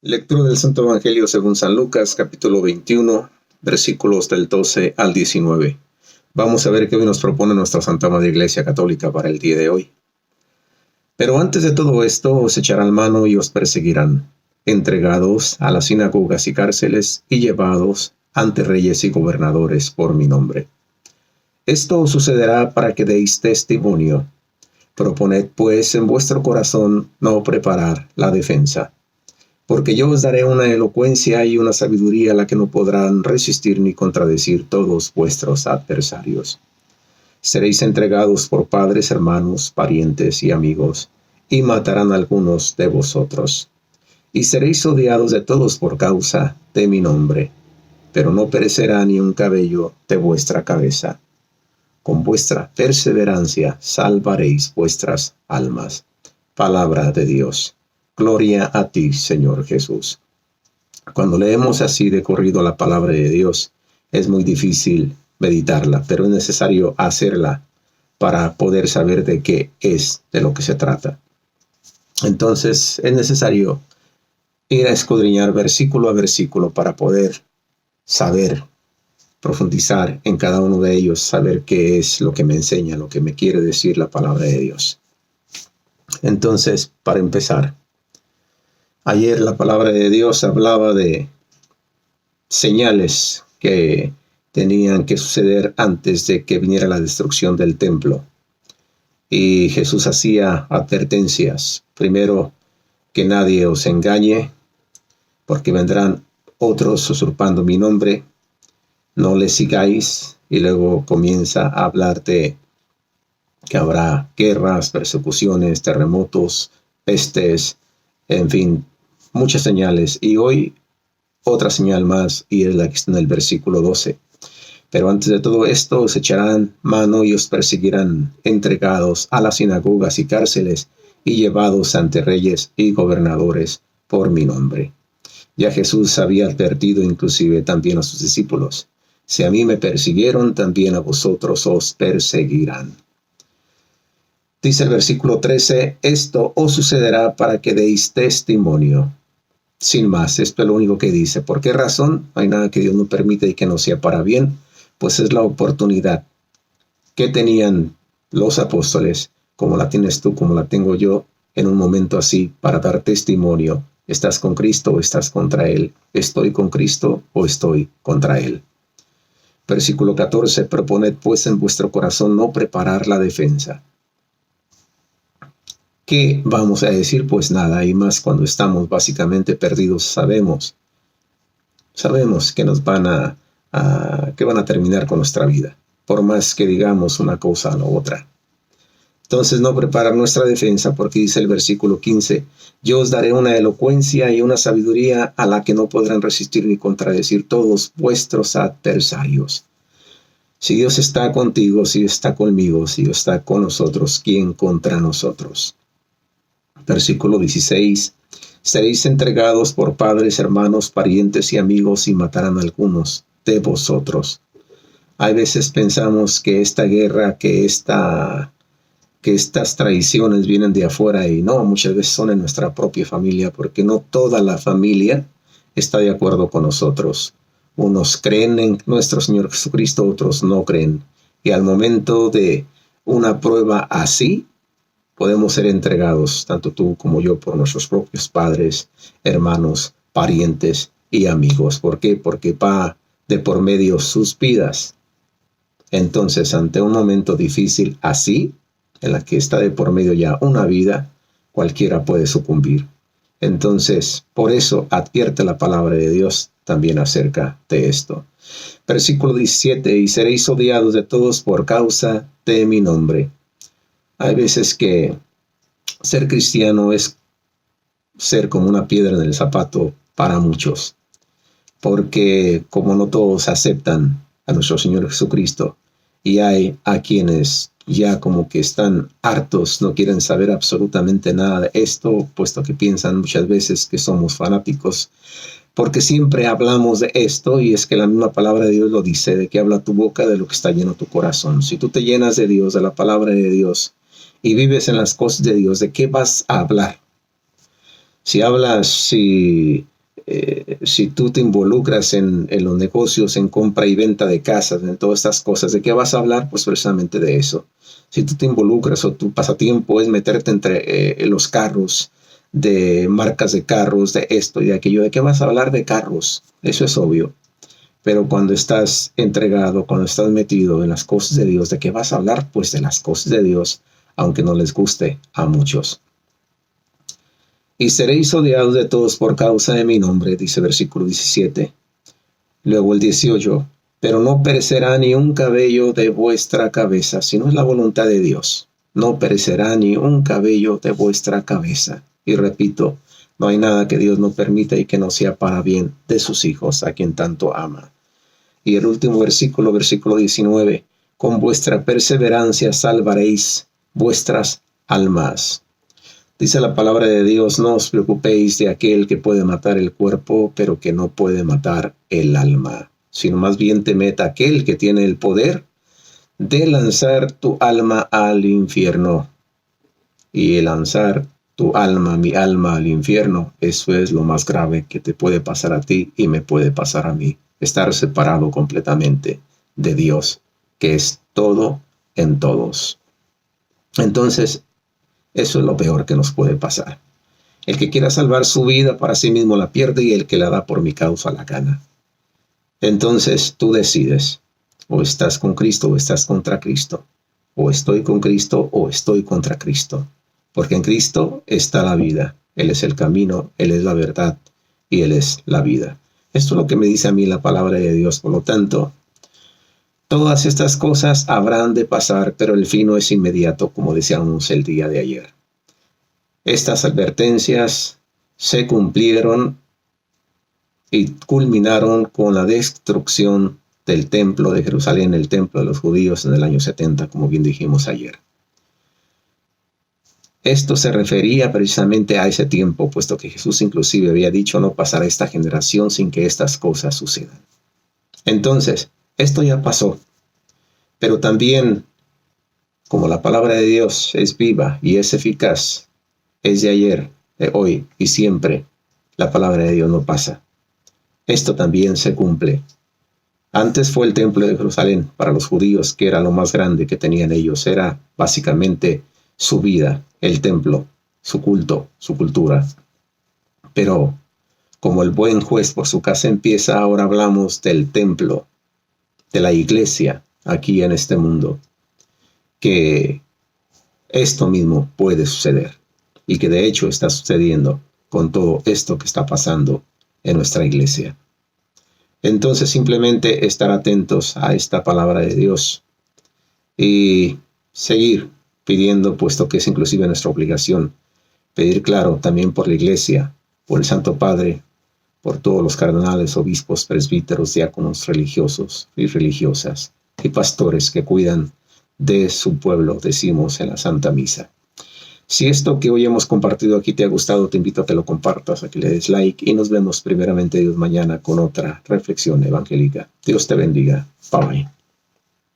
Lectura del Santo Evangelio según San Lucas, capítulo 21, versículos del 12 al 19. Vamos a ver qué hoy nos propone nuestra Santa Madre Iglesia Católica para el día de hoy. Pero antes de todo esto os echarán mano y os perseguirán, entregados a las sinagogas y cárceles y llevados ante reyes y gobernadores por mi nombre. Esto sucederá para que deis testimonio. Proponed pues en vuestro corazón no preparar la defensa. Porque yo os daré una elocuencia y una sabiduría a la que no podrán resistir ni contradecir todos vuestros adversarios. Seréis entregados por padres, hermanos, parientes y amigos, y matarán a algunos de vosotros. Y seréis odiados de todos por causa de mi nombre, pero no perecerá ni un cabello de vuestra cabeza. Con vuestra perseverancia salvaréis vuestras almas. Palabra de Dios. Gloria a ti, Señor Jesús. Cuando leemos así de corrido la palabra de Dios, es muy difícil meditarla, pero es necesario hacerla para poder saber de qué es de lo que se trata. Entonces, es necesario ir a escudriñar versículo a versículo para poder saber, profundizar en cada uno de ellos, saber qué es lo que me enseña, lo que me quiere decir la palabra de Dios. Entonces, para empezar, ayer la palabra de Dios hablaba de señales que tenían que suceder antes de que viniera la destrucción del templo. Y Jesús hacía advertencias. Primero, que nadie os engañe, porque vendrán otros usurpando mi nombre. No les sigáis. Y luego comienza a hablar de que habrá guerras, persecuciones, terremotos, pestes, en fin, muchas señales. Y hoy otra señal más, y es la que está en el versículo 12. Pero antes de todo esto os echarán mano y os perseguirán, entregados a las sinagogas y cárceles y llevados ante reyes y gobernadores por mi nombre. Ya Jesús había advertido inclusive también a sus discípulos: si a mí me persiguieron, también a vosotros os perseguirán. Dice el versículo 13, esto os sucederá para que deis testimonio. Sin más, esto es lo único que dice. ¿Por qué razón? No hay nada que Dios no permita y que no sea para bien. Pues es la oportunidad que tenían los apóstoles, como la tienes tú, como la tengo yo, en un momento así, para dar testimonio. ¿Estás con Cristo o estás contra Él? ¿Estoy con Cristo o estoy contra Él? Versículo 14, proponed pues en vuestro corazón no preparar la defensa. ¿Qué vamos a decir? Pues nada, y más cuando estamos básicamente perdidos. Sabemos que nos que van a terminar con nuestra vida, por más que digamos una cosa o otra. Entonces no preparar nuestra defensa, porque dice el versículo 15, yo os daré una elocuencia y una sabiduría a la que no podrán resistir ni contradecir todos vuestros adversarios. Si Dios está contigo, si Dios está conmigo, si Dios está con nosotros, ¿quién contra nosotros? Versículo 16, seréis entregados por padres, hermanos, parientes y amigos y matarán a algunos de vosotros. Hay veces pensamos que esta guerra, que estas traiciones vienen de afuera, y no, muchas veces son en nuestra propia familia, porque no toda la familia está de acuerdo con nosotros. Unos creen en nuestro Señor Jesucristo, otros no creen. Y al momento de una prueba así, podemos ser entregados, tanto tú como yo, por nuestros propios padres, hermanos, parientes y amigos. ¿Por qué? Porque va de por medio sus vidas. Entonces, ante un momento difícil así, en la que está de por medio ya una vida, cualquiera puede sucumbir. Entonces, por eso advierte la palabra de Dios también acerca de esto. Versículo 17, y seréis odiados de todos por causa de mi nombre. Hay veces que ser cristiano es ser como una piedra en el zapato para muchos, porque como no todos aceptan a nuestro Señor Jesucristo, y hay a quienes ya como que están hartos, no quieren saber absolutamente nada de esto, puesto que piensan muchas veces que somos fanáticos, porque siempre hablamos de esto, y es que la misma palabra de Dios lo dice, de que habla tu boca de lo que está lleno tu corazón. Si tú te llenas de Dios, de la palabra de Dios, y vives en las cosas de Dios, ¿de qué vas a hablar? Si tú te involucras en los negocios, en compra y venta de casas, en todas estas cosas, ¿de qué vas a hablar? Pues precisamente de eso. Si tú te involucras o tu pasatiempo es meterte entre los carros, de marcas de carros, de esto y de aquello, ¿de qué vas a hablar? De carros. Eso es obvio. Pero cuando estás entregado, cuando estás metido en las cosas de Dios, ¿de qué vas a hablar? Pues de las cosas de Dios, aunque no les guste a muchos. Y seréis odiados de todos por causa de mi nombre, dice versículo 17. Luego el 18. Pero no perecerá ni un cabello de vuestra cabeza, sino es la voluntad de Dios. No perecerá ni un cabello de vuestra cabeza. Y repito, no hay nada que Dios no permita y que no sea para bien de sus hijos, a quien tanto ama. Y el último versículo, versículo 19. Con vuestra perseverancia salvaréis vuestras almas. Dice la palabra de Dios, no os preocupéis de aquel que puede matar el cuerpo, pero que no puede matar el alma, sino más bien temed a aquel que tiene el poder de lanzar tu alma al infierno. Y el lanzar tu alma, mi alma, al infierno, eso es lo más grave que te puede pasar a ti y me puede pasar a mí. Estar separado completamente de Dios, que es todo en todos. Entonces, eso es lo peor que nos puede pasar. El que quiera salvar su vida para sí mismo la pierde y el que la da por mi causa la gana. Entonces tú decides, o estás con Cristo o estás contra Cristo, o estoy con Cristo o estoy contra Cristo, porque en Cristo está la vida. Él es el camino, Él es la verdad y Él es la vida. Esto es lo que me dice a mí la palabra de Dios. Por lo tanto, todas estas cosas habrán de pasar, pero el fin no es inmediato, como decíamos el día de ayer. Estas advertencias se cumplieron y culminaron con la destrucción del templo de Jerusalén, el templo de los judíos en el año 70, como bien dijimos ayer. Esto se refería precisamente a ese tiempo, puesto que Jesús inclusive había dicho no pasará esta generación sin que estas cosas sucedan. Entonces, esto ya pasó, pero también, como la palabra de Dios es viva y es eficaz, es de ayer, de hoy y siempre, la palabra de Dios no pasa. Esto también se cumple. Antes fue el templo de Jerusalén para los judíos, que era lo más grande que tenían ellos. Era básicamente su vida, el templo, su culto, su cultura. Pero como el buen juez por su casa empieza, ahora hablamos del templo, de la iglesia aquí en este mundo, que esto mismo puede suceder y que de hecho está sucediendo con todo esto que está pasando en nuestra iglesia. Entonces simplemente estar atentos a esta palabra de Dios y seguir pidiendo, puesto que es inclusive nuestra obligación, pedir claro también por la iglesia, por el Santo Padre, por todos los cardenales, obispos, presbíteros, diáconos, religiosos y religiosas y pastores que cuidan de su pueblo, decimos en la Santa Misa. Si esto que hoy hemos compartido aquí te ha gustado, te invito a que lo compartas, a que le des like y nos vemos primeramente Dios mañana con otra reflexión evangélica. Dios te bendiga. Bye bye.